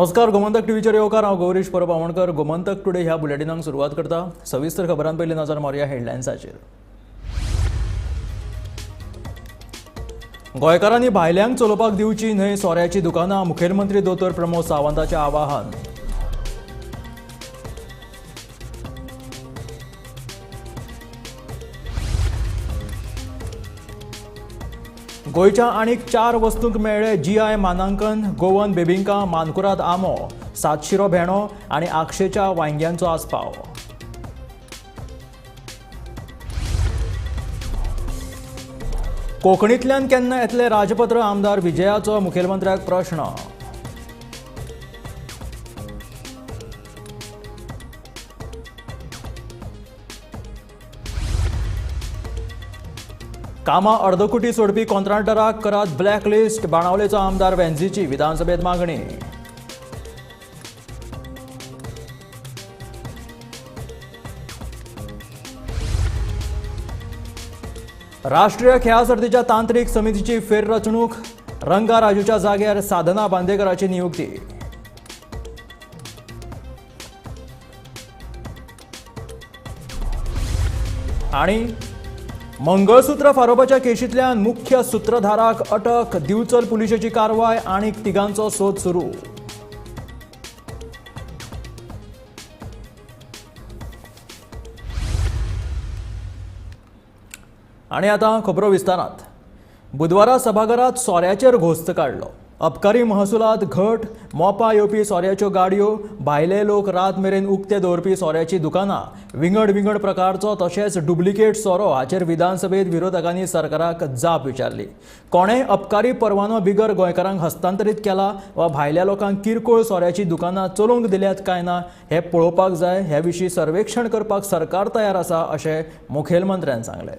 नमस्कार, गोमंतक टीव्हीचेर येवकार। हांव गौरीश परब आमोणकर। गोमंतक टुडे ह्या बुलेटिनाक सुरवात करता। सविस्तर खबरां पयलीं नजर मारया हेडलायन्साचेर। गोंयकारांनी भायल्यांक चलोवपाक दिवची न्हय सोऱ्याची दुकानां, मुखेलमंत्री दोतोर प्रमोद सावंताचें आवाहन। गोंयच्या आनीक 4 वस्तूंक मेळ्ळे GI मानांकन। गोवन बेबिंका, मानकुराद आंबो, सातशिरो भेंडो आनी आक्षेच्या वांयग्यांचो आस्पाव। कोंकणींतल्यान केन्ना येतले राजपत्र, आमदार विजयाचो मुखेलमंत्र्याक प्रश्न। कामां अर्दकुटी सोडपी कॉन्ट्रॅक्टराक करात ब्लॅकलिस्ट, बाणावलेचो आमदार वेंझीची विधानसभेत मागणी। राष्ट्रीय खेळा सर्तीच्या तांत्रीक समितीची फेररचणूक, रंगा राजूच्या जाग्यार साधना बांदेकराची नियुक्ती। आणि मंगळसूत्र फारोवपाच्या केशींतल्यान मुख्य सूत्रधाराक अटक, दिवचल पुलिशेची कारवाय, आनीक तिगांचो सोद सुरू। आणि आता खबरो विस्तारात। बुधवारा सभाघरात सोऱ्याचेर घोस्त काडलो। अबकारी महसुलात घट, मोपा येवपी सोऱ्याच्यो गाडयो, भायले लोक रात मेरेन उक्ते दवरपी सोऱ्याची दुकानां, विंगड प्रकारचो तशेंच डुप्लिकेट सोरो हाचेर विधानसभेत विरोधकांनी सरकाराक जाप विचारली। कोणेय अबकारी परवानो बिगर गोंयकारांक हस्तांतरीत केला वा भायल्या लोकांक किरकोळ सोऱ्याची दुकानां चलोवंक दिल्यात काय ना हें पळोवपाक जाय। हे विशीं सर्वेक्षण करपाक सरकार तयार आसा अशें मुखेलमंत्र्यान सांगलें।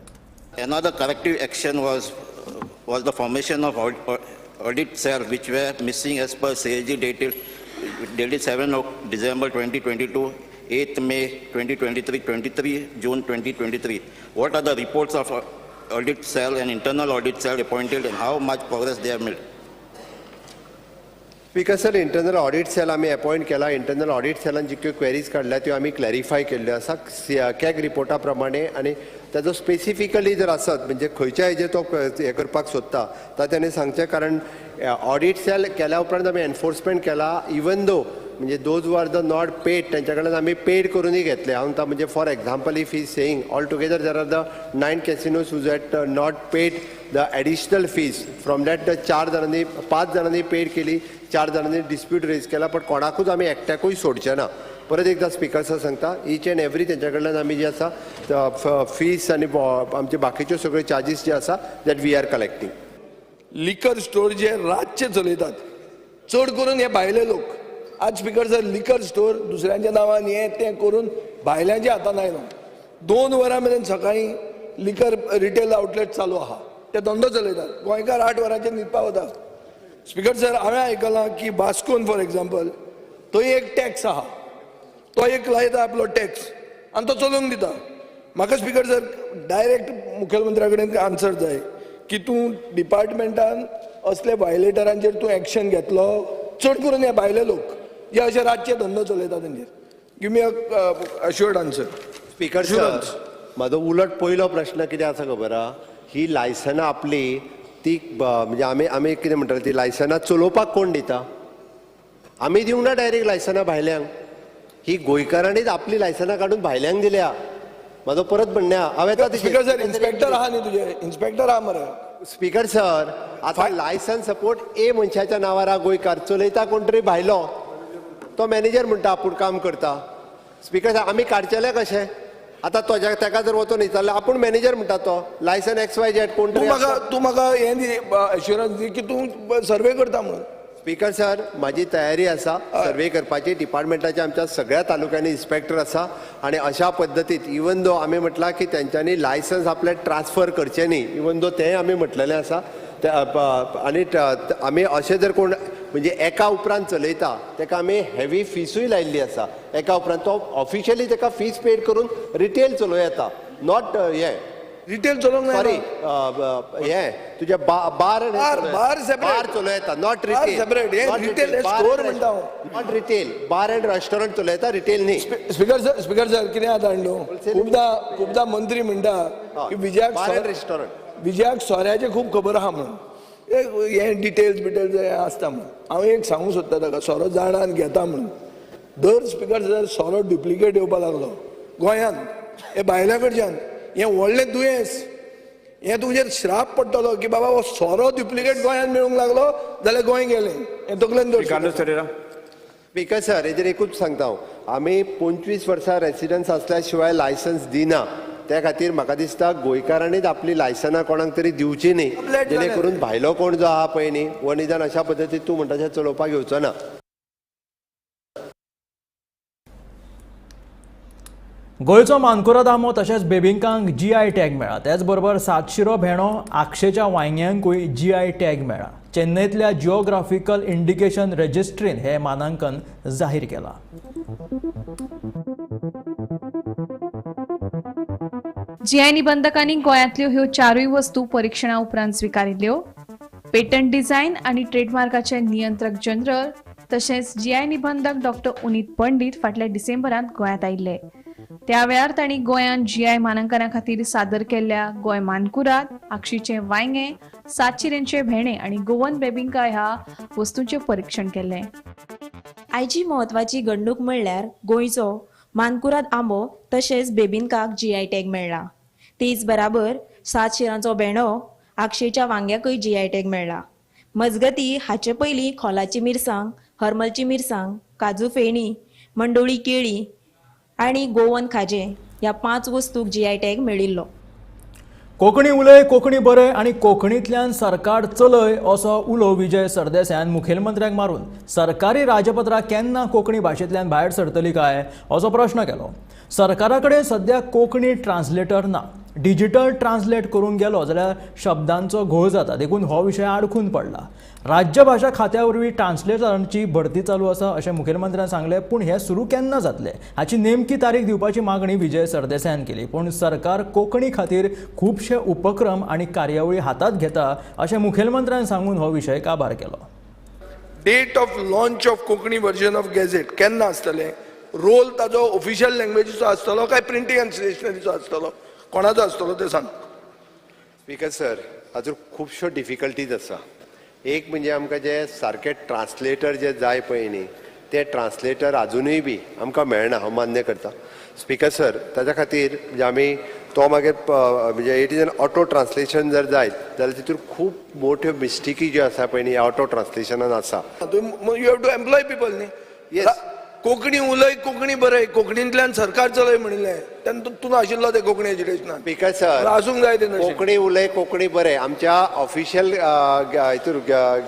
Another corrective action was the formation of audit cell, which were missing as per CAG dated 7 December 2022, 8 May 2023, 23 June 2023. What are the reports of audit cell and internal audit cell appointed, and how much progress they have made? Speaker sir, internal audit cell आम्ही appoint केला। Internal audit सेलान जितक्यो queries काडल्या त्यो आम्ही clarify केल्ल्यो आसा CAG रिपोर्टा प्रमाणे। आणि ताजो स्पेसिफिकली जर आसत म्हणजे खंयच्या हेजेर तो हे करपाक सोदता तर ताणें सांगचें, कारण ऑडिट सेल केल्या उपरांत आमी एनफोर्समेंट केला। इवन दो म्हणजे those were the not paid त्यांच्या कडल्यान आमी पेड करूनय घेतले। हांव म्हणजे for example if is saying all together there are the 9 casinos who had not paid the additional fees, from that 5 जाणांनी पेड केली, 4 जाणांनी डिस्प्यूट रेज केला, पण कोणाकूच आमी एकट्याकूय सोडचे ना। परत एकदा स्पीकर सर सांगता, ईच एंड एवरी त्यांच्या कडल्यान आमी जे आसा फीस आनी आमचे बाकीच्यो सगळ्यो चार्जीस जे आसा दॅट वी आर कलेक्टिंग। लिकर स्टोर जे रातचे चलयतात चड करून हे भायले लोक। आज स्पीकर सर, लिकर स्टोर दुसऱ्यांच्या नांवान हे तें करून भायल्यांच्या हातान आयला। 2 वरां मेरेन सकाळीं लिकर रिटेल आउटलेट चालू आहा, ते धंदो चलयतात। गोंयकार 8 वरांचेर न्हिदपाक वता। स्पीकर सर, हांवें आयकलां की वास्कोन फॉर एग्जाम्पल थंय एक टॅक्स आहा, तो एक लायता आपलो टॅक्स आनी तो चलोवंक दिता। म्हाका स्पीकर सर डायरेक्ट मुखेलमंत्र्या कडेन आन्सर जाय की तूं डिपार्टमेंटान असले वायलेटरांचेर तूं एक्शन घेतलो, चड करून हे भायले लोक जे अशे रातचे धंदो चलयतात तांचेर। Give me assured answer. Speaker sir, म्हाजो उलट पयलो प्रश्न कितें आसा खबर आहा, ही लायसनां आपली ती म्हणजे आमी कितें म्हणटात ती लायसनां चलोवपाक कोण दिता? आमी दिवंक ना डायरेक्ट लायसनां भायल्यांक। ही गोंयकारांनीच आपली लायसनां काडून भायल्यांक दिल्या। म्हाजो परत म्हणणें आहा, हांवें स्पीकर सर इन्स्पेक्टर आहा न्ही तुजे, इन्स्पेक्टर आहा मरे। स्पीकर सर, आतां लायसन्स सपोर्ट ए मनशाच्या नांवार आहा, गोंयकार चलयता कोण तरी भायलो, तो मॅनेजर म्हणटा आपूण काम करता। स्पीकर सर, आमी काडचेले कशें? आता तेका जर वचून विचारल्यार आपूण मॅनेजर म्हणटा, तो लायसन XYZ कोण तरी। तूं म्हाका हे दी एश्युरन्स दी की तूं सर्वे करता म्हणून। स्पीकर सर, माझी तयारी आसा सर्वे करपाची। डिपार्टमेंटाच्या आमच्या सगळ्या तालुक्यांनी इन्स्पेक्टर आसा आणि अशा पद्दतीत इवन दो आमी म्हटलां की त्यांच्यानी लायसन्स आपले ट्रान्सफर करचे न्ही, इवन दो तें आमी म्हटलेलें आसा। आणि आमी अशें जर कोण म्हणजे एका उपरांत चलयता ताका आमी हेवी फीसूय लायिल्ली आसा। एका उपरांत तो ऑफिशियली ताका फीस पेड करून रिटेल चलोव येता, नॉट हे रिटेल चलोवंक सॉरी ना हे तुझे बार बार separate. बार चलयता नॉट बार रिटेल separate. हे retail, हे store म्हणटा हांव. Not retail bar end restaurant चलयता रिटेल न्ही. स्पीकर सर कितें जाता न्हू खुबदां मंत्री म्हणटा की विजयाक सोऱ्याचे खूब खबर आहा म्हणून हे डिटेल्स हे आसता म्हणून हांव एक सांगूंक सोदता ताका सोरो जाणा आनी घेता म्हणून दर स्पीकर जर सोरो डुप्लिकेट येवपाक लागलो गोंयांत हे भायल्या कडच्यान हें व्हडलें दुयेंस हें तुजेर श्राप पडटलो की बाबा हो सोरो डुप्लिकेट गोंयांत मेळूंक लागलो जाल्यार गोंय गेलें हें तकलेन दवर. स्पीकर सर हेजेर एकूच सांगता हांव आमी 25 वर्सां रेसिडन्स आसल्या शिवाय लायसन्स दिना त्या खातीर म्हाका दिसता गोंयकारांनीच आपली लायसनां कोणाक तरी दिवची न्ही जेणे करून भायलो कोण जो आहा पळय न्ही वो निदान अशा पद्दतीन तूं म्हणटा तशें चलोवपाक येवचो ना. गोंयचो मानकुराद आंबो तशेंच बेबिंकांक GI टॅग मेळ्ळा. त्याच बरोबर सातशिरो भेंडो आक्षेच्या वांयग्यांकूय GI टॅग मेळ्ळा. चेन्नईतल्या जिओग्राफिकल इंडिकेशन रजिस्ट्रीन हे मानांकन जाहीर केलां. GI निबंधकांनी गोंयांतल्यो ह्यो चारूय वस्तू परीक्षणा उपरांत स्विकारिल्ल्यो. पेटंट डिझायन आनी ट्रेडमार्काचे नियंत्रक जनरल तशेंच GI निबंधक डॉ. उनीत पंडीत फाटल्या डिसेंबरांत गोंयांत आयिल्ले. त्या वेळार तांणी गोंयांत GI मानांकना खातीर सादर केल्ल्या गोंय मानकुराद, आक्षीचे वांयगे, सातशिरेंचे भेणे आनी गोवन बेबिंका ह्या वस्तूंचें परीक्षण केलें. आयची म्हत्वाची घडणूक म्हणल्यार गोंयचो मानकुराद आंबो तशेंच बेबिंकाक GI टॅग मेळ्ळा. तेच बराबर सातशिरांचो भेंडो, आक्षेच्या वांग्याकूय GI टॅग मेळ्ळा. मजगती हाचे पयलीं खोलाची मिरसांग, हरमलची मिरसांग, काजू फेणी, मंडोळी केळी आनी गोवन खाजें ह्या 5 वस्तूक GI टॅग मेळिल्लो. कोंकणी उलय, कोंकणी बरय आनी कोंकणींतल्यान सरकार चलय असो उलो विजय सरदेसायान मुखेलमंत्र्यांक मारून सरकारी राजपत्रां केन्ना कोंकणी भाशेंतल्यान भायर सरतली काय असो प्रश्न केलो. सरकारा कडेन सध्या कोंकणी ट्रान्सलेटर ना. डिजिटल ट्रान्सलेट करूंक गेलो जाल्यार शब्दांचो घोळ जाता. देखून हो विशय आडखून पडला. राज्य भाशा खात्या वरवीं ट्रान्सलेटरांची भरती चालू आसा अशें मुखेलमंत्र्यान सांगलें. पूण हें सुरू केन्ना जातलें हाची नेमकी तारीख दिवपाची मागणी विजय सरदेसायान केली. पूण सरकार कोंकणी खातीर खुबशे उपक्रम आनी कार्यावळी हातांत घेता अशें मुखेलमंत्र्यान सांगून हो विशय काबार केलो. Date of launch of Konkani version of gazette केन्ना आसतलें, रोल ताजो ऑफिशियल लँग्वेजीचो आसतलो काय प्रिंटींग एंड स्टेशनरीचो आसतलो, कोणाचो आसतलो ते सांग. स्पीकर सर हातूंत खुबश्यो डिफिकल्टीज आसा. एक म्हणजे आमकां जे सारके ट्रान्सलेटर जे जाय पळय न्ही ते ट्रान्सलेटर अजुनूय बी आमकां मेळना हांव मान्य करता. स्पीकर सर ताच्या खातीर म्हणजे आमी तो मागीर म्हणजे it is an auto translation जर जायत जाल्यार तितून खूब मोठ्यो मिस्टेकी ज्यो आसा पळय न्ही ऑटो ट्रान्सलेशनान आसा. You have to employ people न्ही. येस कोंकणी उलय, कोंकणी बरय, कोंकणींतल्यान सरकार चलय म्हणिल्लें तेन्ना तूं नाशिल्लो ते कोंकणी एज्युकेशनान. स्पीकर सर आसूंक जाय ते कोंकणी उलय, कोंकणी बरय आमच्या ऑफिशियल हितूर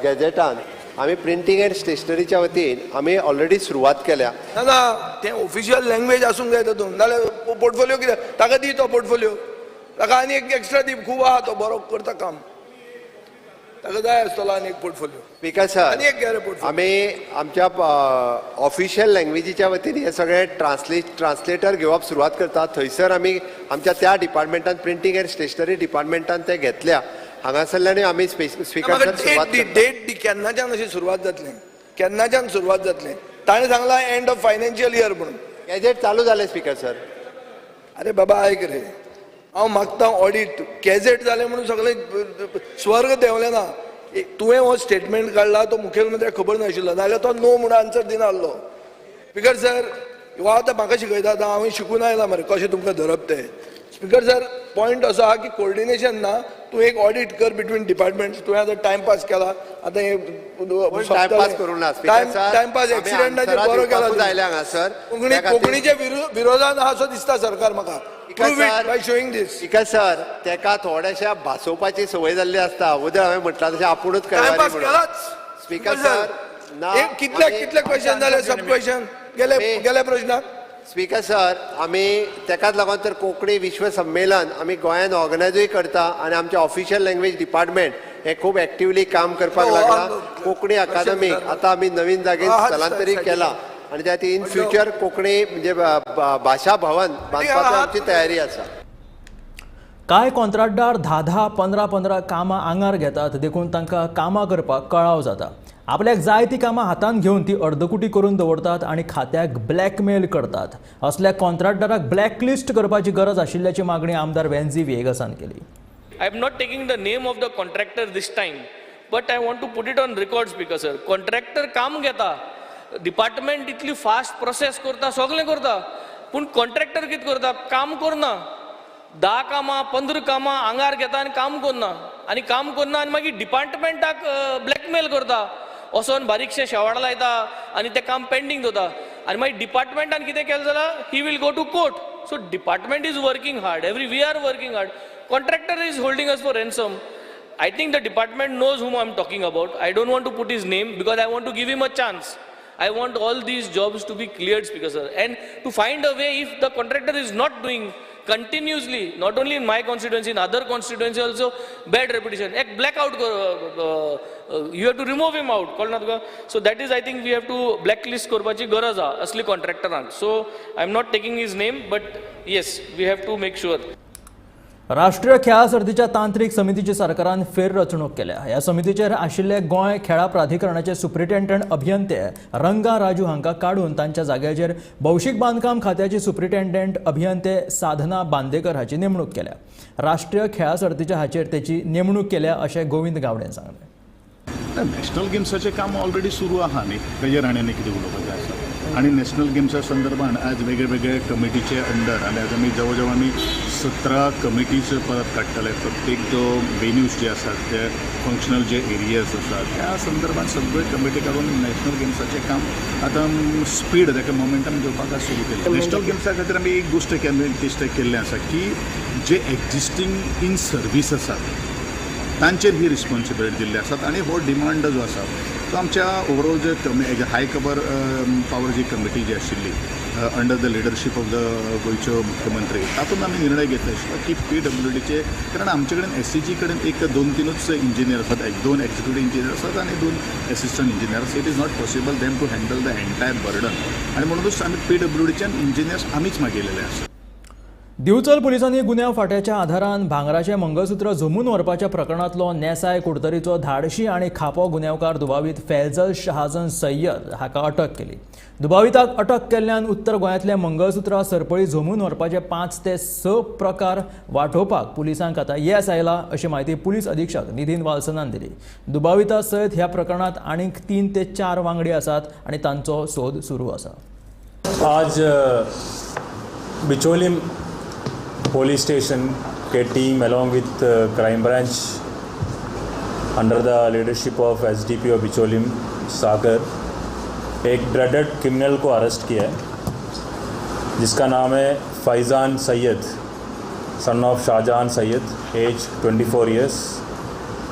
गॅझेटान आमी प्रिंटींग एंड स्टेशनरीच्या वतीन आमी ऑलरेडी सुरवात केल्या. ना तें ऑफिशियल लँग्वेज आसूंक जाय तातूंत. नाल्यार पोर्टफोलियो कितें ताका दी तो पोर्टफोलियो, ताका आनी एक एक्स्ट्रा दी. खूब आहा तो बरो करता काम, ताका जाय आसतलो आनी एक पोर्टफोलियो. स्पीकर सर आनी एक गॅरे पोर्टफोलियो. आमी आमच्या ऑफिशियल लँग्वेजीच्या वतीन हे सगळे ट्रान्सलेटर घेवप सुरवात करता. थंयसर आमी आमच्या त्या डिपार्टमेंटान प्रिंटींग एंड स्टेशनरी डिपार्टमेंटान ते घेतल्या. हांगासरल्यानूय आमी स्पीकर सर सुरवात डेट दी केन्नाच्यान अशी सुरवात जातली, केन्नाच्यान सुरवात जातली. ताणें सांगला एंड ऑफ फायनान्शियल इयर म्हणून. गॅझेट चालू जालें स्पीकर सर. अरे बाबा आयक रे, हांव मागता ऑडिट. गॅझेट जालें म्हणून सगळें स्वर्ग देंवलें ना. तुवें हो स्टेटमेंट काडला तो मुखेलमंत्र्याक खबर नाशिल्लो नाल्यार तो नो म्हणून आन्सर दिना आसलो. स्पीकर सर हो आतां म्हाका शिकयता, आतां हांवें शिकून आयला मरे कशें तुमकां धरप तें. स्पीकर सर पॉयंट असो आहा की कोऑर्डिनेशन ना. तूं एक ऑडिट कर बिटवीन डिपार्टमेंट्स. तुवें आतां टायमपास केला. आतां हे टायमपास करून ना स्पीकर सर. टायमपास एक्सिडेंटाचे बरो केला. आयले हांगासर कोंकणीच्या विरोधान आहा असो दिसता सरकार म्हाका. बाय शोईंग दीस. स्पीकर सर तेका थोड्याशा भासोवपाची संवय जाल्ली आसता. उदळ हांवें म्हटलां तशें आपुणूच टायमपास केलाच. स्पीकर सर ना कितले क्वेश्चन जाले, सब क्वेश्चन गेले प्रश्नाक. स्पीकर सर आमी तेकाच लागून तर कोंकणी विश्व संमेलन आमी गोंयांत ऑर्गनायजूय करता आनी आमचे ऑफिशियल लँग्वेज डिपार्टमेंट हे खूब एक्टिवली काम करपाक लागला. कोंकणी अकादमीक आतां आमी नवीन जागेर स्थलांतरीत केला आनी त्या इन फ्युचर कोंकणी म्हणजे भाशा भवन बांदपाची आमची तयारी आसा. कांय कॉन्ट्रॅक्टदार 10-15 कामां आंगार घेतात, देखून तांकां कामां करपाक कळाव जाता. आपल्याक जाय ती कामां हातांत घेवन ती अर्दकुटी करून दवरतात आनी खात्याक ब्लॅकमेल करतात. असल्या कॉन्ट्रॅक्टराक ब्लॅकलिस्ट करपाची गरज आशिल्ल्याची मागणी आमदार वेन्झी वेगासान केली. I am not taking the name of the contractor this time, but I want to put it on record, Speaker sir. Contractor काम घेता, डिपार्टमेंट इतली फास्ट प्रोसेस करता, सगळें करता, पूण कॉन्ट्रॅक्टर कितें करता, काम करना. 10 कामां 15 कामां आंगार घेता आनी काम करना आनी मागीर डिपार्टमेंटाक ब्लॅकमेल करता. वचोन बारीकशे शेवाड लायता आनी तें काम पेंडींग दवरता आनी मागीर डिपार्टमेंटान कितें केलें जाल्यार he will go to court. So department is working hard, we are working hard. Contractor is holding us for ransom. I think the department knows whom I'm talking about. I don't want to put his name because I want to give him a chance. I want all these jobs to be cleared, Speaker sir, and to find a way if the contractor is not doing continuously, not only in my constituency, in other constituency also, bad reputation. Ek blackout, you have to remove him out. So that is, I think we have to blacklist korpachi garaz ha asli contractor. So I'm not taking his name, but yes, we have to make sure. राष्ट्रीय खेळा सर्तीच्या तांत्रीक समितीची सरकारान फेररचणूक केल्या. ह्या समितीचेर आशिल्ले गोंय खेळा प्राधिकरणाचे सुप्रिटेंडंट अभियंते रंगा राजू हांकां काडून तांच्या जाग्याचेर भौशीक बांदकाम खात्याची सुप्रिटेंडंट अभियंते साधना बांदेकर हाची नेमणूक केल्या. राष्ट्रीय खेळा सर्तीच्या हाचेर तेची नेमणूक केल्या अशें गोविंद गावडेन सांगलें. नॅशनल गेम्साचें काम ऑलरेडी सुरू आहा न्ही, तेजेर आनी कितें उलोवपाचें आसा. आणि नॅशनल गेम्सा संदर्भात आज वेगळे कमिटीचे अंडर आनी आज आमी जवळ जवळ 17 कमिटीज परत काडटले. प्रत्येक जो वेन्यूज जे आसात ते फंक्शनल जे एरियाज आसात त्या संदर्भात सगळे कमिटी काडून नॅशनल गेम्साचें काम आतां स्पीड ताका मोमेंटम घेवपाक सुरू केलें. नॅशनल गेम्सा खातीर आमी एक गोश्ट केल्लें आसा की जे एक्झिस्टींग इन सर्वीस आसात तांचेर ही रिस्पॉन्सिबिलिटी दिल्ली आसात आनी हो डिमांड जो आसा तो आमच्या ओवरऑल जे हाय कवर पावर जी कमिटी जी आशिल्ली under the leadership of the गोंयच्यो मुख्यमंत्री तातूंत आमी निर्णय घेतलो आशिल्लो की PWDचे, कारण आमचे कडेन SCG कडेन 2-3 इंजिनियर आसात, 2 एक्झिक्युटीव इंजिनियर आसात आनी 2 assistant engineer. It is not possible them to handle the entire burden आनी म्हणूनच आमी PWDच्यान इंजिनियर्स आमीच मागिल्ले आसात. दिवचल पुलिसांनी गुन्यांव फाट्याच्या आधारान भांगराचें मंगळसूत्र जमून व्हरपाच्या प्रकरणांतलो नेसाय कुडतरीचो धाडशी आनी खापो गुन्यांवकार दुबावीत फैजल शहाजन सय्यद हाका अटक केली. दुबाविताक अटक केल्ल्यान उत्तर गोंयांतले मंगळसूत्रां सरपळी जमून व्हरपाचे 5 ते 6 प्रकार वांटोवपाक पुलिसांक आतां येस आयला अशी माहिती पुलीस अधीक्षक नितीन वाल्सनान दिली. दुबाविता सयत ह्या प्रकरणांत आनीक 3 ते 4 वांगडी आसात आनी तांचो सोद सुरू आसा. आज बिचोली पुलिस स्टेशन के team along with crime branch under the leadership of SDPO Bicholim Sagar एक ड्रेडेड क्रिमिनल को अरेस्ट किया है जिसका नाम है Faizan Syed son of Shahjahan Syed, age 24 years.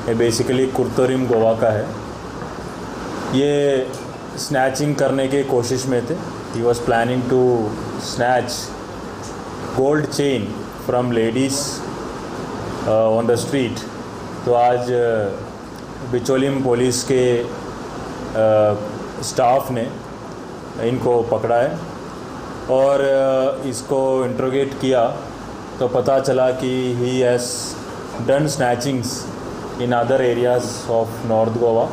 ये बेसिकली कुर्तोरिम गोवा का है. ये स्नैचिंग करने की कोशिश में थे. He was planning to snatch gold chain from ladies on the street. तो आज बिचोलिम पुलिस के स्टाफ ने इनको पकड़ा है और इसको इंट्रोगेट किया तो पता चला कि he has done snatchings in other areas of north Goa,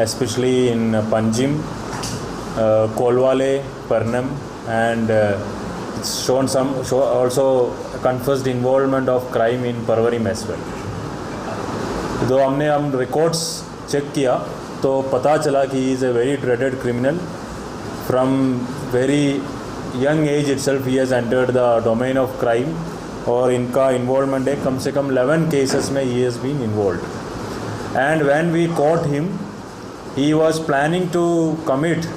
especially in Panjim, Colvale, Pernem, and it's also confessed involvement of crime in Parvarim as well. तो हम रिकॉर्ड्स चेक किया तो पता चला कि he is a very dreaded criminal. From very young age itself he has entered the domain of crime और इनका involvement है कम से कम 11 cases में he has been involved. And when we caught him, he was planning to commit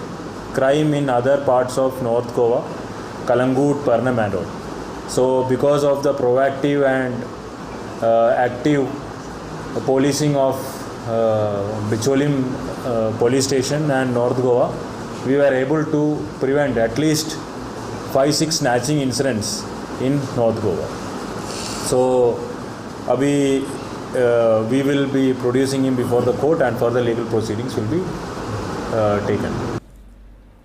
crime in other parts of North Goa, Kalangut, Parnam and all. So because of the proactive and active policing of Bicholim police station and North Goa, we were able to prevent at least 5-6 snatching incidents in North Goa. So abhi we will be producing him before the court and further legal proceedings will be taken.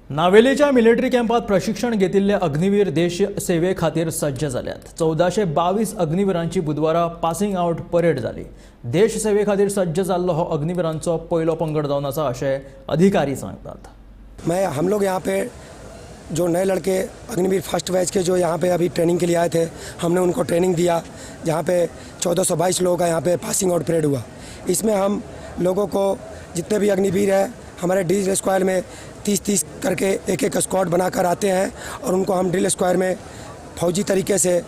नावेलीच्या military कॅम्पात प्रशिक्षण घेतिल्ले अग्निवीर देश सेवे खातीर सज्ज जाल्यात. 1422 अग्निवीरांची बुधवारा पासिंग आउट परेड जाली. देश सेवे खातीर सज्ज जाल्लो हो अग्निवीरांचो पयलो पंगड जावन आसा अशें अधिकारी सांगतात. हम लोग यहाँ पे जो नए लड़के अग्निवीर फर्स्ट बैच के जो यहाँ पे अभी ट्रेनिंग के लिए आए थे, हमने उनको ट्रेनिंग दिया. जहाँ पे 1422 लोगों का यहाँ पे पासिंग आउट परेड हुआ. इसमें हम लोगों को जितने भी अग्निवीर हैं हमारे ड्रिल स्क्वायर में 30-30 करके एक स्क्वाड बनाकर आते हैं और उनको हम ड्रिल स्क्वायर में फौजी तरीके से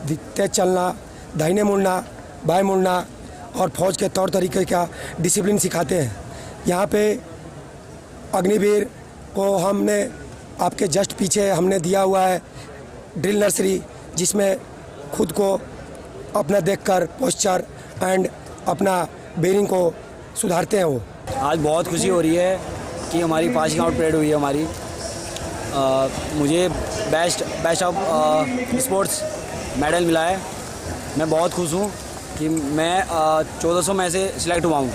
तेज चलना, दाहिने मुड़ना, बाएं मुड़ना और फौज के तौर तरीके का डिसिप्लिन सिखाते हैं. यहाँ पे अग्निवीर को हमने आपके जस्ट पीछे हमने दिया हुआ है ड्रिल नर्सरी, जिसमें खुद को अपना देखकर पोस्चर एंड अपना बेरिंग को सुधारते हैं. वो आज बहुत खुशी हो रही है कि हमारी पासिंग आउट परेड हुई है. हमारी मुझे बेस्ट ऑफ स्पोर्ट्स मेडल मिला है. मैं बहुत खुश हूँ कि मैं 1400 में से सिलेक्ट हुआ हूँ.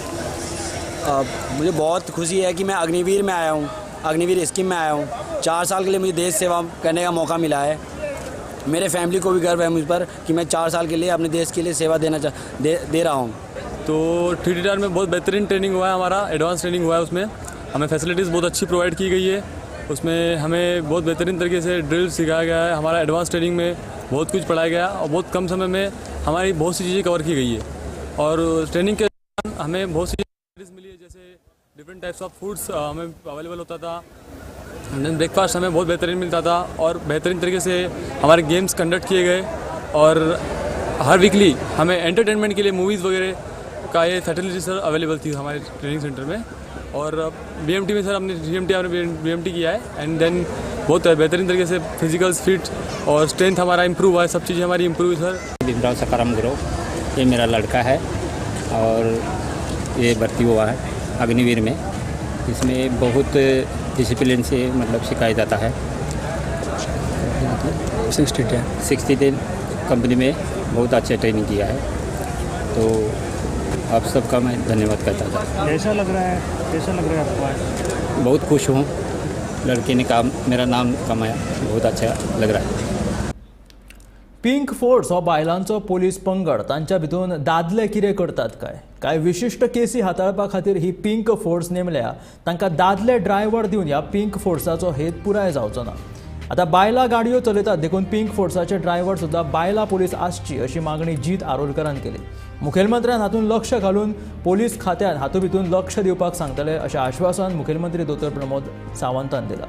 मुझे बहुत खुशी है कि मैं अग्निवीर में आया हूँ, अग्निवीर स्कीम में आया हूँ. 4 साल के लिए मुझे देश सेवा करने का मौका मिला है. मेरे फैमिली को भी गर्व है मुझ पर कि मैं 4 साल के लिए अपने देश के लिए सेवा दे रहा हूँ. तो TTR में बहुत बेहतरीन ट्रेनिंग हुआ है. हमारा एडवांस ट्रेनिंग हुआ है. उसमें हमें फैसिलिटीज़ बहुत अच्छी प्रोवाइड की गई है. उसमें हमें बहुत बेहतरीन तरीके से ड्रिल सिखाया गया है. हमारा एडवांस ट्रेनिंग में बहुत कुछ पढ़ाया गया और बहुत कम समय में हमारी बहुत सी चीज़ें कवर की गई है. और ट्रेनिंग के दौरान हमें बहुत सी फैसिलिटीज़ मिली है, जैसे डिफरेंट टाइप्स ऑफ फूड्स हमें अवेलेबल होता था. ब्रेकफास्ट हमें बहुत बेहतरीन मिलता था और बेहतरीन तरीके से हमारे गेम्स कंडक्ट किए गए. और हर वीकली हमें एंटरटेनमेंट के लिए मूवीज़ वगैरह का ये फैसिलिटी सर अवेलेबल थी हमारे ट्रेनिंग सेंटर में. और BMT में सर हमने BMT किया है. एंड देन बहुत बेहतरीन तरीके से फिजिकल्स फिट और स्ट्रेंथ हमारा इम्प्रूव हुआ है. सब चीज़ें हमारी इम्प्रूव हुई सर. भीमराव सकाराम गुरव, ये मेरा लड़का है और ये भर्ती हुआ है अग्निवीर में. इसमें बहुत डिसिप्लिन से मतलब सिखाया जाता है. 60 कंपनी में बहुत अच्छा ट्रेनिंग किया है. तो आप सबका मैं धन्यवाद करता था. कैसा लग रहा है आपको? बहुत खुश हूँ. लड़के ने मेरा नाम कमाया. बहुत अच्छा लग रहा है. पिंक फोर्स हो बायलांचो पोलीस पंगड तांच्या भितून दादले कितें करतात काय विशिष्ट केसी हाताळपा खातीर ही पिंक फोर्स नेमल्या. तांकां दादले ड्रायव्हर दिवन ह्या पिंक फोर्साचो हेत पुराय जावचो ना. आतां बायलां गाडयो चलयतात देखून पिंक फोर्साचे ड्रायव्हर सुद्दां बायलां पोलीस आसची अशी मागणी जीत आरोलकरान केली. मुखेलमंत्र्यान हातूंत लक्ष घालून पोलीस खात्यान हातूंत भितून लक्ष दिवपाक सांगतले अशें आश्वासन मुखेलमंत्री दोतोर प्रमोद सावंतान दिलां.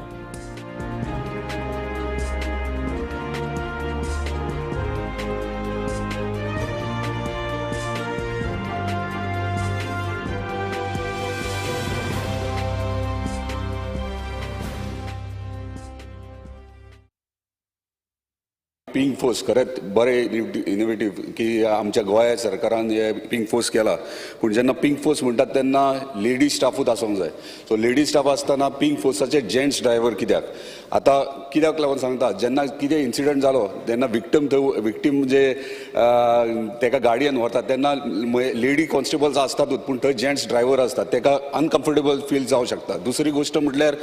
पिंक फोर्स खरेंच बरें इनोवेटीव की आमच्या गोंया सरकारान हे पिंक फोर्स केला. पूण जेन्ना पिंक फोर्स म्हणटात तेन्ना लेडीज स्टाफूच आसूंक जाय. सो लेडीज स्टाफ आसतना पिंक फोर्साचे जेंट्स ड्रायव्हर कित्याक? आतां कित्याक लागून सांगता, जेन्ना कितें इन्सिडंट जालो तेन्ना विक्टीम जे तेका गाडयेन व्हरतात तेन्ना लेडी कॉन्स्टेबल्स आसतातूच, पूण थंय जेंट्स ड्रायव्हर आसतात. तेका अनकम्फर्टेबल फील जावं शकता. दुसरी गोश्ट म्हटल्यार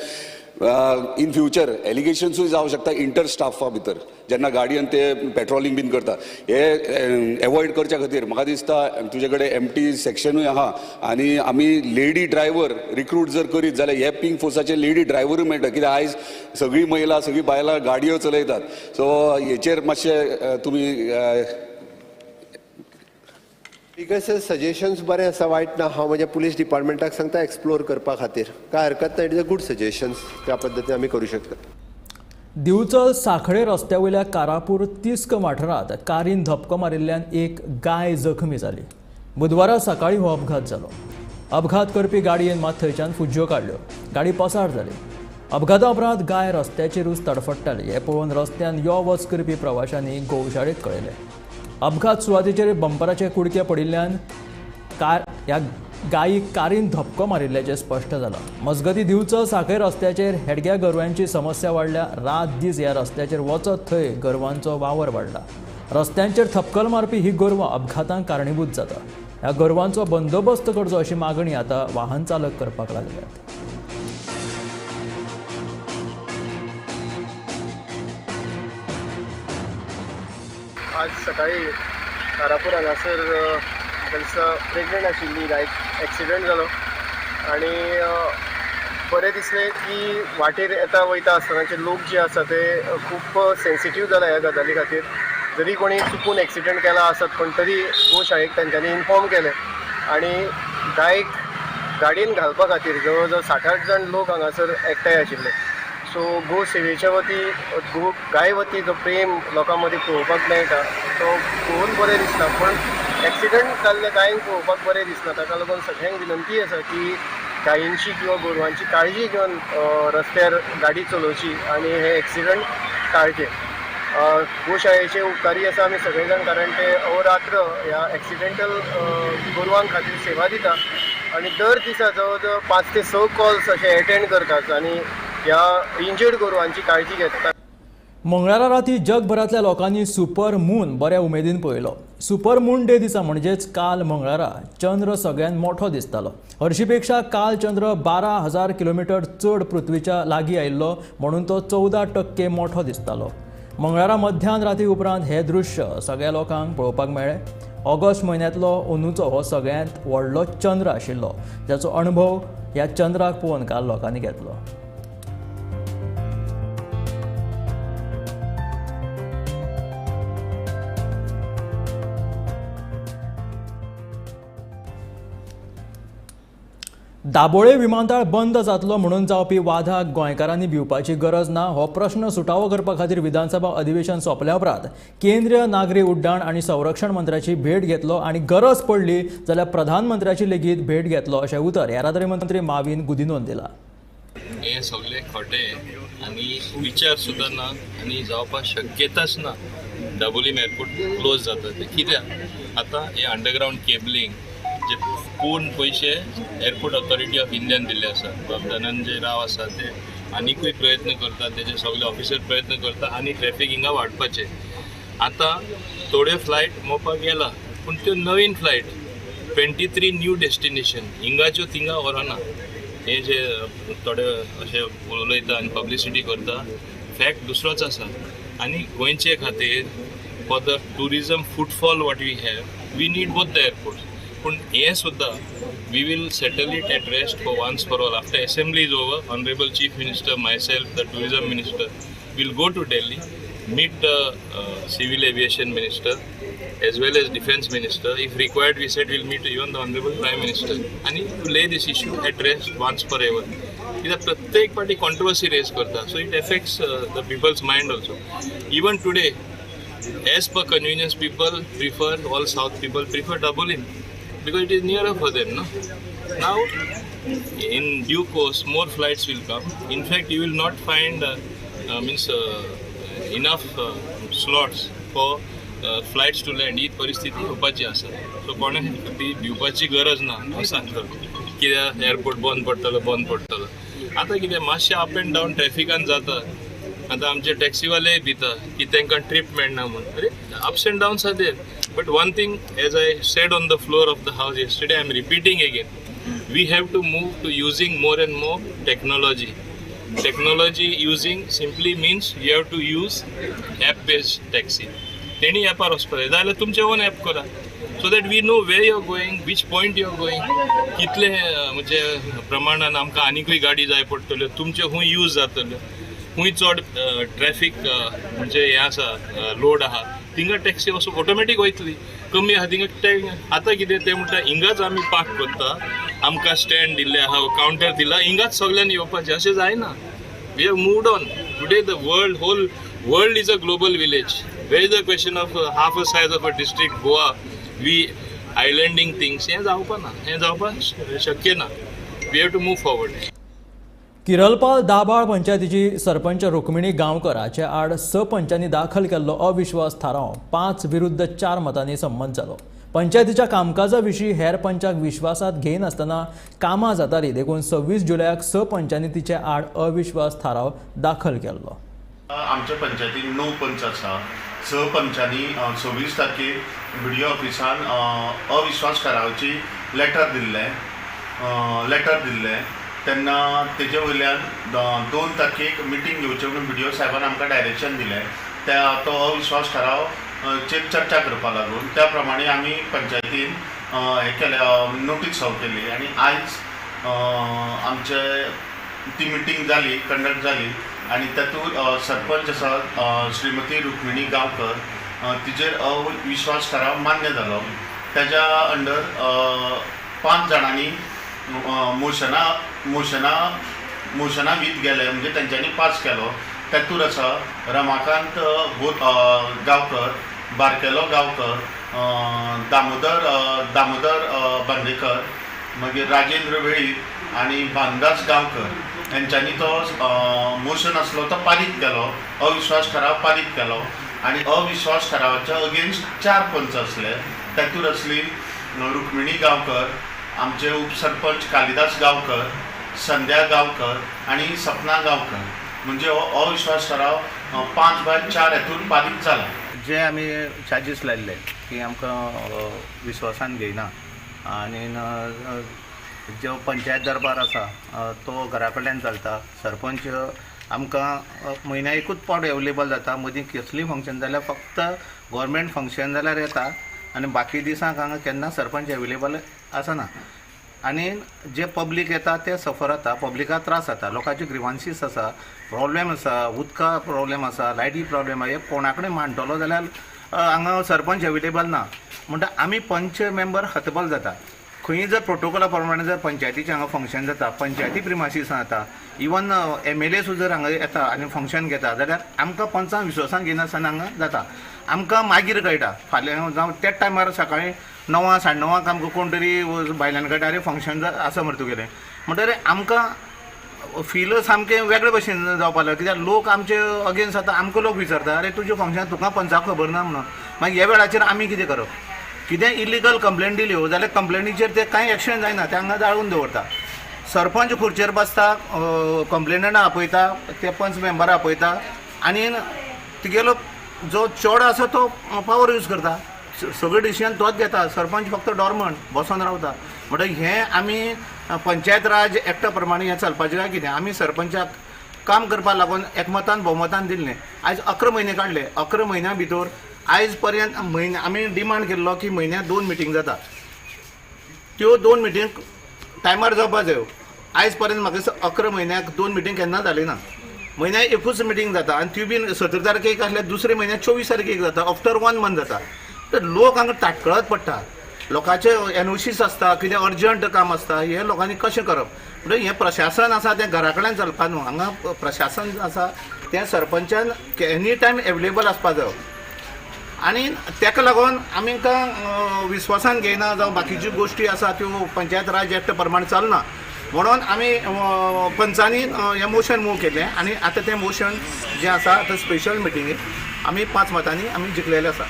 इन फ्युचर एलिगेशन्सूय जावं शकता इंटर स्टाफा भितर जेन्ना गाडयेन ते पेट्रोलिंग बीन करता. हे एवॉयड करच्या खातीर म्हाका दिसता तुजे कडेन एम्प्टी सेक्शनूय आहा आनी आमी लेडी ड्रायव्हर रिक्रूट जर करीत जाल्यार हे पिंक फोर्साचे लेडी ड्रायव्हरूय मेळटा. कित्याक आयज सगळी महिला सगळी बायलां गाडयो चलयतात. सो हेचेर मातशें तुमी बिकॉज सजेशन्स बरें आसा, वायट ना. हांव म्हज्या पुलीस डिपार्टमेंटाक सांगता एक्सप्लोर करपा खातीर. काय हरकत ना. It is a good suggestions. त्या पद्दतीन आमी करूं शकता. दिवचल साखळे रस्त्या वयल्या कारापूर तिस्क वाठारांत कारीन धपको मारिल्ल्यान एक गाय जखमी जाली. बुधवारा सकाळीं हो अपघात जालो. अपघात करपी गाडयेन मात थंयच्यान फुज्यो काडल्यो. गाडी पसार जाली. अपघाता उपरांत गाय रस्त्याचेरूच तडफडटाली. हे पळोवन रस्त्यान यो वच करपी प्रवाशांनी गोवशाळेक कळयलें. अपघात सुवातेचेर बंपराचे कुडके पडिल्ल्यान ह्या गायीक कारीन धपको मारिल्ल्याचें स्पश्ट जालां. मजगती दिवचल साखळे रस्त्याचेर हेडग्या गोरवांची समस्या वाडल्या. रात दीस ह्या रस्त्याचेर वचत थंय गोरवांचो वावर वाडला. रस्त्यांचेर थपकल मारपी ही गोरवां अपघातांक कारणीभूत जाता. ह्या गोरवांचो बंदोबस्त करचो अशी मागणी आतां वाहन चालक करपाक लागल्यात. आज सकाळी कारापूर हांगासर म्हाका प्रेग्नंट आशिल्ली लायक एक्सिडेंट जालो आनी बरें दिसलें की वाटेर येता वयता आसतनाचे लोक जे आसा ते खूब सेन्सिटीव जाला ह्या गजाली खातीर. जरी कोणी चुकून एक्सिडेंट केला आसत पण तरी गोशाळेक तांच्यांनी इन्फॉर्म केलें आनी गायक गाडयेन घालपा खातीर जवळ जवळ 60-80 जण लोक हांगासर एकठांय आशिल्ले. सो गो सेवेच्या वती गाय वती जो प्रेम लोकां मदीं पळोवपाक मेळटा तो पळोवन बरें दिसता. पण एक्सिडेंट जाल्ल्या गायेक पळोवपाक बरें दिसना. ताका लागून सगळ्यांक विनंती आसा की गायींची किंवा गोरवांची काळजी घेवन रस्त्यार गाडी चलोवची आनी हे एक्सिडेंट टाळचे. गोशाळेचे उपकारी आसा आमी सगळे जाण, कारण ते अहोरात्र ह्या एक्सिडेंटल गोरवांक खातीर सेवा दिता आनी दर दिसा जवळ जवळ 5 ते 6 कॉल्स अशे एटेंड करतात आनी ह्या इंजर्ड गोरवांची काळजी घेतात. मंगळारा राती जगभरातल्या लोकांनी सुपर मून बऱ्या उमेदीन पळयलो. सुपर मून डे दिसा म्हणजेच काल मंगळारा चंद्र सगळ्यात मोठो दिसतालो. हरशीपेक्षा काल चंद्र 12,000 किलोमीटर चड पृथ्वीच्या लागीं आयिल्लो म्हणून तो 14% मोठो दिसतालो. मंगळारा मध्यान राती उपरांत हे दृश्य सगळ्या लोकांक पळोवपाक मेळ्ळें. ऑगस्ट म्हयन्यांतलो अंदूचो हो सगळ्यांत व्हडलो चंद्र आशिल्लो, जाचो अणभव ह्या चंद्राक पळोवन काल लोकांनी घेतलो. दाबोळे विमानतळ बंद जातलो म्हणून जावपी वादाक गोंयकारांनी भिवपाची गरज ना. हो प्रश्न सुटावो करपा खातीर विधानसभा अधिवेशन सोंपल्या उपरांत केंद्रीय नागरी उड्डाण आनी संरक्षण मंत्र्याची भेट घेतलो आनी गरज पडली जाल्यार प्रधानमंत्र्याची लेगीत भेट घेतलो अशें उतर येरादारी मंत्री माविन गुदिन्होन दिला. हे सगळे खोटे आनी विचार सुद्दां ना आनी जावपाक शक्यताच ना. दाबोलीम एअरपोर्ट क्लोज जाता ते कित्याक आतां हे अंडरग्रावंड केबलिंग जे पूर्ण पयशे एअरपोर्ट ऑथॉरिटी ऑफ इंडियान दिल्ले आसात. धनंजय राव आसा ते आनीकूय प्रयत्न करतात, तेजे सगळे ऑफिसर प्रयत्न करतात आनी ट्रॅफिक हिंगा वाडपाचें. आतां थोड्यो फ्लायट मोपाक गेला पूण त्यो नवीन फ्लायट 23 न्यू डेस्टिनेशन हिंगाच्यो थिंगा व्हरना. हे जे थोडे अशे उलयता आनी पब्लिसिटी करता फॅक्ट दुसरोच आसा. आनी गोंयचे खातीर for the tourism footfall what we have we need both the airport. पूण हे सुद्दां we will settle it at rest for once for all. After assembly is over honourable chief minister myself the tourism minister will go to Delhi, meet the civil aviation minister as well as defense minister. If required, we said we'll meet even the honorable prime minister and to lay this issue at rest once forever. Because प्रत्येक party controversy raise करता, so it affects the people's mind also. Even today, as per convenience, people prefer, all south people prefer Dabolim because it is nearer for them, no? Now, in due course, more flights will come. In fact, you will not find enough slots for flights to land. ही परिस्थिती येवपाची आसा. So कोणाक ती भिवपाची गरज ना हांव सांगता. कित्याक एअरपोर्ट बंद पडटलो. आतां कितें मातशें अप एंड डावन ट्रॅफिकान जाता. आतां आमचे टॅक्सीवाले भिता की तांकां ट्रीप मेळना म्हणून. अरे ups and downs are there. But one thing as I said on the floor of the house yesterday, I am repeating again, we have to move to using more and more technology. Technology using simply means you have to use app-based taxi. तेणी ॲपार वचपाक जाय जाल्यार तुमचें own app करा so that we know where you are going, which point you are going, कितले म्हणजे प्रमाणान आमकां आनीकूय गाडी जाय पडटल्यो, तुमचे खूंय यूज जातल्यो, खूंय चड ट्रॅफिक म्हणजे हें आसा लोड आहा थिंगा टॅक्सी वचून ऑटोमॅटीक वयतली, कमी आहा थिंगा. आतां कितें तें म्हणटा हिंगाच आमी पार्क करता, आमकां स्टँड दिल्ले आहा, कावंटर दिला, हिंगाच सगळ्यांनी येवपाचें अशें जायना. We have moved on. Today the whole world is a global village. Where is the question of half a size of a district Goa, we islanding things? हें जावपाक शक्य ना. We have to move forward. किरलपाल दाबाळ पंचायतीची सरपंच रुक्मिणी गांवकर हाचे आड सरपंचांनी दाखल केल्लो अविश्वास थाराव 5 विरुद्ध 4 मतांनी संमत जालो. पंचायतीच्या कामकाजा विशीं हेर पंचाक विश्वासात घेयनासतना कामां जातालीं देखून 26 जुलयाक सरपंचांनी तिचे आड अविश्वास थाराव दाखल केल्लो. आमच्या पंचायतीन 9 पंच आसा. सरपंचांनी 26 तारखेर BDO ऑफिसान अविश्वास थारावची लेटर दिल्ले तेन्ना तेजे वयल्यान 2 तारखेक मिटींग घेवचें म्हणून BDO साहेबान आमकां डायरेक्शन दिलें. तो अविश्वास थाराव चेर चर्चा करपा लागून त्या प्रमाणे आमी पंचायतीन हे केलें नोटीस सर्व केली आनी आयज आमचे ती मिटींग जाली कंडक्ट जाली आनी तातूंत सरपंच आसा श्रीमती रुक्मिणी गांवकर तिजेर अविश्वास ठराव मान्य जालो. त्याच्या अंडर 5 जाणांनी मोशना वीत गेले म्हणजे तेंच्यांनी पास केलो. तातूंत आसा रमाकांत गांवकर, बारकेलो गांवकर, दामोदर बांदेकर, मागीर राजेंद्र वेळीप आनी भानदास गांवकर हेंच्यांनी तो मोशन आसलो तो पारीत केलो, अविश्वास ठराव पारीत केलो. आनी अविश्वास ठरावाच्या अगेन्स्ट 4 पंच असले. तातूंत असली रुक्मिणी गांवकर, आमचे उपसरपंच कालिदास गांवकर, संध्या गांवकर आनी सपना गांवकर. म्हणजे हो अविश्वास ठराव 5/4 हेतून पारीत जाला. जे आमी चार्जीस लायल्ले की आमकां विश्वासान घेयना आनी जो पंचायत दरबार आसा तो घरा कडल्यान चलता. सरपंच आमकां म्हयन्या एकूच पावट एवेलेबल जाता. मदीं कसलीय फंक्शन जाल्यार फक्त गव्हर्मेंट फंक्शन जाल्यार येता आनी बाकी दिसांक हांगा केन्ना सरपंच एवेलेबल आसना. आनी जे पब्लीक येता ते सफर जाता, पब्लिकाक त्रास जाता. लोकांचे ग्रिवांसीस आसा, प्रॉब्लेम आसा, उदका प्रॉब्लेम आसा, लायटी प्रॉब्लेम आसा. हे कोणा कडेन मांडटलो जाल्यार हांगा सरपंच एवेलेबल ना म्हणटा आमी पंच मेंबर हतबल जाता. खंय जर प्रोटोकॉला प्रमाणे जर पंचायतीचें हांगा फंक्शन जाता, पंचायती प्रिमासीसां जाता, इवन MLA सुद्दां हांगा येता आनी फंक्शन घेता जाल्यार आमकां पंचांक विश्वासान घेयनासतना हांगा जाता. आमकां मागीर कळटा फाल्यां जावं त्याच टायमार सकाळीं 9 साडे 9 आमकां कोण तरी बायलांनी कळटा अरे फंक्शन आसा मरे तुगेलें म्हणटरी आमकां फील सामकें वेगळे भशेन जावपा लागलें. कित्याक लोक आमचे अगेन्स्ट जाता. आमकां लोक विचारता अरे तुजें फंक्शन तुका पंचाक खबर ना म्हणून. मागीर ह्या वेळाचेर आमी कितें करप? कितें इलिगल कंप्लेंट दिल्यो जाल्यार कंप्लेनीचेर ते कांय एक्शन जायना, ते हांगा जाळून दवरता. सरपंच खुर्चेर बसता, कंप्लेनंट आपयता, ते पंच मेंबर आपयता आनी तुगेलो जो चोड आसा तो पावर यूज करता. सगळे डिसिजन तोच घेता. सरपंच फक्त डॉर्मंट बसून रावता. म्हणटकीर हें आमी पंचायत राज एक्टा प्रमाणे हें चलपाचें काय कितें? आमी सरपंचाक काम करपाक लागून एकमतान भोवमतान दिल्लें. आयज 11 म्हयने काडले. 11 म्हयन्या भितर आयज पर्यंत आमी डिमांड केल्लो की म्हयन्याक 2 मिटींग जाता. त्यो 2 मिटींग टायमार जावपाक जायो. आयज पर्यंत म्हाका दिसता 11 म्हयन्याक 2 मिटींग केन्ना जाली ना. म्हयन्याक एकूच मिटींग जाता आनी ती बीन 17 तारखेक आसल्यार दुसरे म्हयन्याक 24 तारखेक जाता. आफ्टर 1 मंथ जाता. तर लोक हांगा ताटकळत पडटा. लोकांचे NOCs आसता, कितें अर्जंट काम आसता, हें लोकांनी कशें करप? म्हणजे हें प्रशासन आसा तें घरा कडल्यान चलपा न्हू. हांगा प्रशासन आसा तें सरपंचान एनी टायम एवेलेबल आसपाक जाय. आनी ताका लागून आमकां विश्वासान घेयना जावं बाकीच्यो गोश्टी आसा त्यो पंचायत राज एक्ट प्रमाणे चलना म्हणून आमी पंचांनी हें मोशन मूव केलें आनी आतां तें मोशन जें आसा आतां स्पेशल मिटिंगेक आमी 5 मतांनी आमी जिखलेले आसा.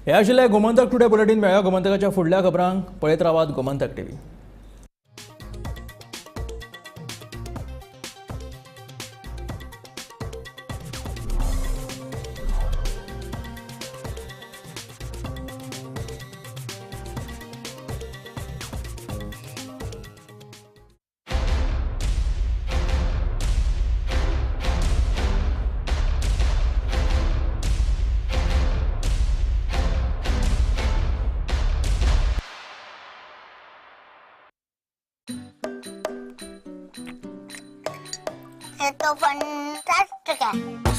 हे आशिल्ले गोमंतक टुडे बुलेटीन. मेळ्या गोमंतकाच्या फुडल्या खबरांक. पळयत रावात Gomantak TV. Esto fantástico. So